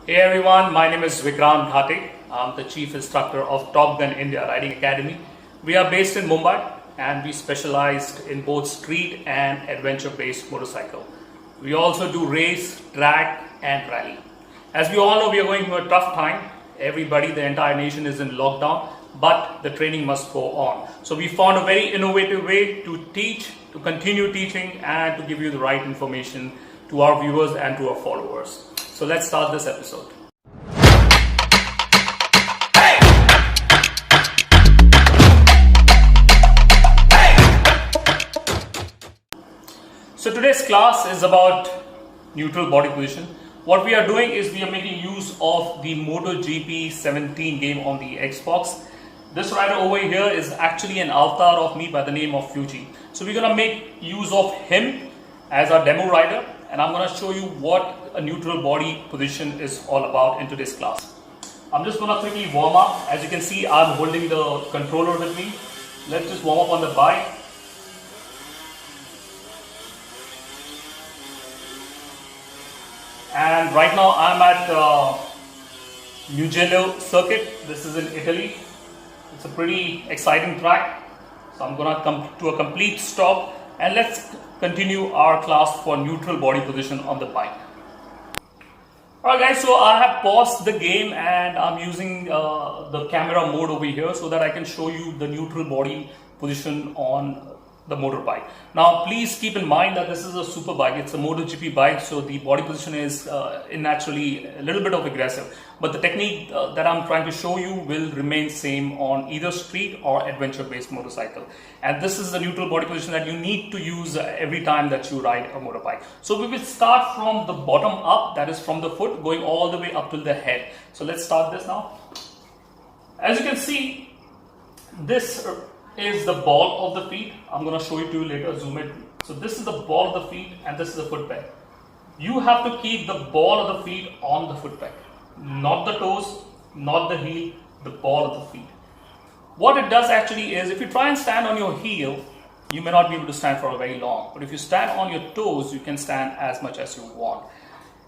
Hey everyone, my name is Vikram Dhate. I'm the Chief Instructor of Top Gun India Riding Academy. We are based in Mumbai and we specialized in both street and adventure-based motorcycle. We also do race, track and rally. As we all know, we are going through a tough time. Everybody, the entire nation is in lockdown, but the training must go on. So we found a very innovative way to teach, to continue teaching and to give you the right information to our viewers and to our followers. So let's start this episode. So today's class is about neutral body position. What we are doing is we are making use of the MotoGP 17 game on the Xbox. This rider over here is actually an avatar of me by the name of Fuji. So we're going to make use of him as our demo rider, and I'm going to show you what a neutral body position is all about in today's class. I'm just going to quickly warm up. As you can see, I'm holding the controller with me. Let's just warm up on the bike. And right now I'm at Mugello circuit. This is in Italy. It's a pretty exciting track. So I'm going to come to a complete stop and let's continue our class for neutral body position on the bike. Alright guys, so I have paused the game and I'm using the camera mode over here so that I can show you the neutral body position on the motorbike. Now please keep in mind that this is a super bike, it's a MotoGP bike, so the body position is naturally a little bit of aggressive, but the technique that I'm trying to show you will remain same on either street or adventure based motorcycle, and this is the neutral body position that you need to use every time that you ride a motorbike. So we will start from the bottom up, that is from the foot going all the way up to the head. So let's start this now. As you can see, this is the ball of the feet. I'm going to show it to you later, zoom it. So this is the ball of the feet and this is the foot peg. You have to keep the ball of the feet on the foot peg, not the toes, not the heel, the ball of the feet. What it does actually is, if you try and stand on your heel, you may not be able to stand for a very long, but if you stand on your toes, you can stand as much as you want.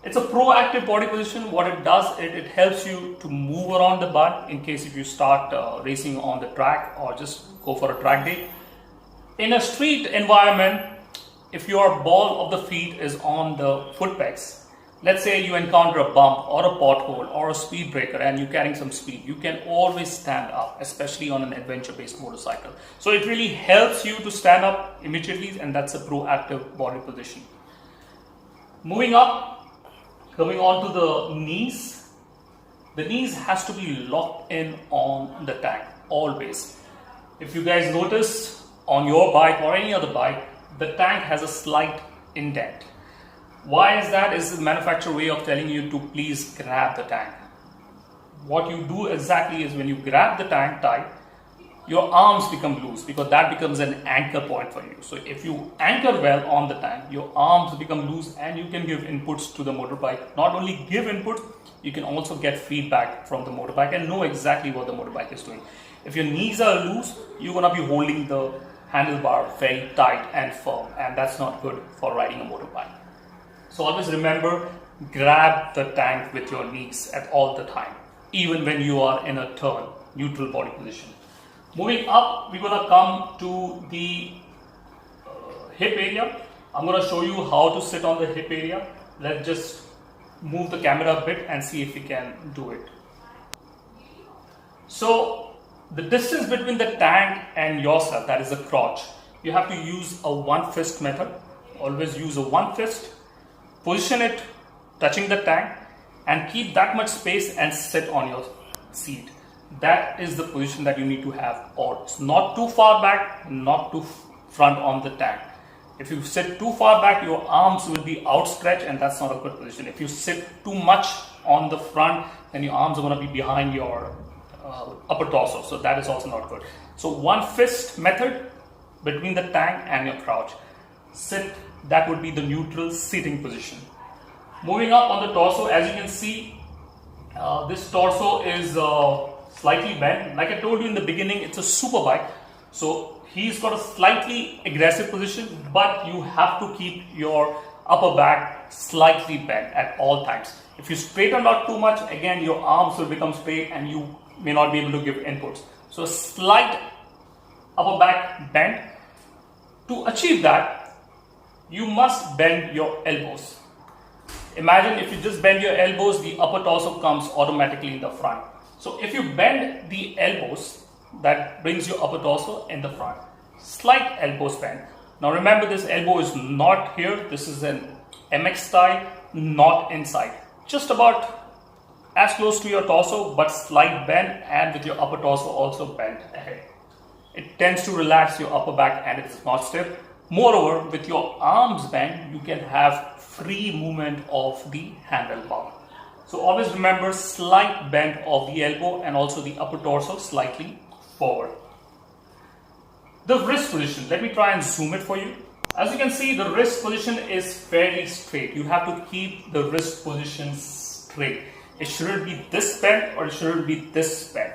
It's a proactive body position. What it does, it helps you to move around the bike in case if you start racing on the track or just go for a track day. In a street environment, if your ball of the feet is on the foot pegs, let's say you encounter a bump or a pothole or a speed breaker and you're carrying some speed, you can always stand up, especially on an adventure-based motorcycle. So it really helps you to stand up immediately, and that's a proactive body position. Moving up, coming on to the knees. The knees has to be locked in on the tank, always. If you guys notice on your bike or any other bike, the tank has a slight indent. Why is that? Is the manufacturer way of telling you to please grab the tank. What you do exactly is when you grab the tank tight, your arms become loose because that becomes an anchor point for you. So if you anchor well on the tank, your arms become loose and you can give inputs to the motorbike. Not only give input, you can also get feedback from the motorbike and know exactly what the motorbike is doing. If your knees are loose, you're going to be holding the handlebar very tight and firm, and that's not good for riding a motorbike. So always remember, grab the tank with your knees at all the time, even when you are in a turn, neutral body position. Moving up, we're going to come to the hip area. I'm going to show you how to sit on the hip area. Let's just move the camera a bit and see if we can do it. So the distance between the tank and yourself, that is the crotch, you have to use a one fist method. Always use a one fist. Position it touching the tank and keep that much space and sit on your seat. That is the position that you need to have. Or it's not too far back, not too front on the tank. If you sit too far back, your arms will be outstretched and that's not a good position. If you sit too much on the front, then your arms are going to be behind your upper torso. So that is also not good. So one fist method between the tank and your crouch. Sit, that would be the neutral seating position. Moving up on the torso, as you can see, this torso is slightly bent. Like I told you in the beginning, it's a super bike. So he's got a slightly aggressive position, but you have to keep your upper back slightly bent at all times. If you straighten out too much, again your arms will become straight and you may not be able to give inputs. So a slight upper back bend. To achieve that, you must bend your elbows. Imagine if you just bend your elbows, the upper torso comes automatically in the front. So if you bend the elbows, that brings your upper torso in the front. Slight elbows bend. Now remember, this elbow is not here. This is an MX style, not inside. Just about as close to your torso, but slight bend, and with your upper torso also bent ahead. It tends to relax your upper back and it's not stiff. Moreover, with your arms bent, you can have free movement of the handlebar. So always remember, slight bend of the elbow and also the upper torso slightly forward. The wrist position, let me try and zoom it for you. As you can see, the wrist position is fairly straight. You have to keep the wrist position straight. It shouldn't be this bent or it shouldn't be this bent.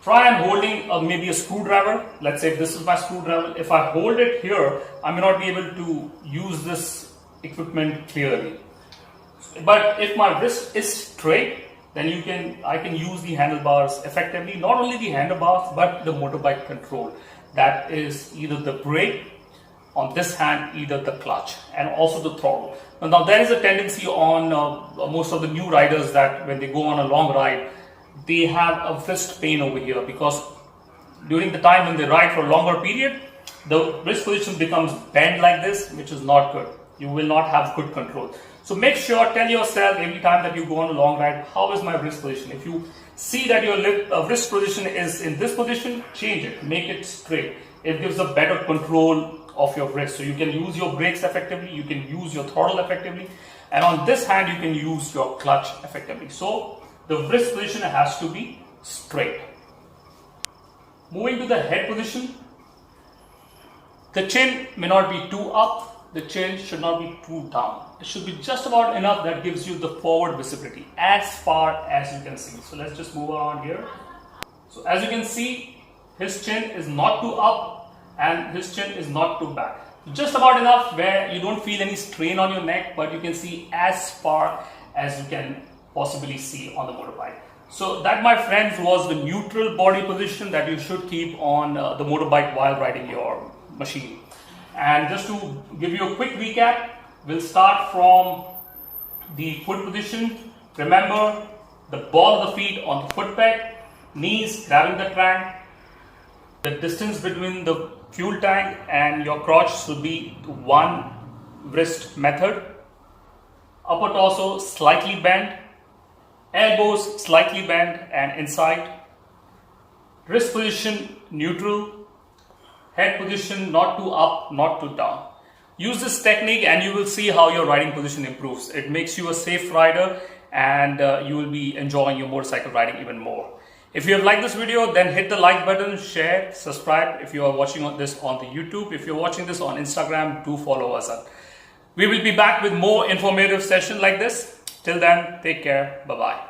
Try and holding maybe a screwdriver. Let's say this is my screwdriver. If I hold it here, I may not be able to use this equipment clearly. But if my wrist is straight, then I can use the handlebars effectively. Not only the handlebars, but the motorbike control. That is either the brake, on this hand, either the clutch, and also the throttle. Now there is a tendency on most of the new riders that when they go on a long ride, they have a wrist pain over here, because during the time when they ride for a longer period, the wrist position becomes bent like this, which is not good. You will not have good control. So make sure, tell yourself every time that you go on a long ride, how is my wrist position? If you see that your wrist position is in this position, change it, make it straight. It gives a better control of your wrist. So you can use your brakes effectively, you can use your throttle effectively, and on this hand you can use your clutch effectively. So the wrist position has to be straight. Moving to the head position, the chin may not be too up, the chin should not be too down. It should be just about enough that gives you the forward visibility as far as you can see. So let's just move around here. So as you can see, his chin is not too up and his chin is not too back. Just about enough where you don't feel any strain on your neck, but you can see as far as you can possibly see on the motorbike. So that, my friends, was the neutral body position that you should keep on the motorbike while riding your machine. And just to give you a quick recap, we'll start from the foot position. Remember, the ball of the feet on the foot peg, knees grabbing the tank. The distance between the fuel tank and your crotch should be one wrist method. Upper torso slightly bent, elbows slightly bent and inside. Wrist position neutral, head position not too up, not too down. Use this technique and you will see how your riding position improves. It makes you a safe rider and you will be enjoying your motorcycle riding even more. If you have liked this video, then hit the like button, share, subscribe if you are watching this on the YouTube. If you're watching this on Instagram, do follow us up. We will be back with more informative sessions like this. Till then, take care. Bye-bye.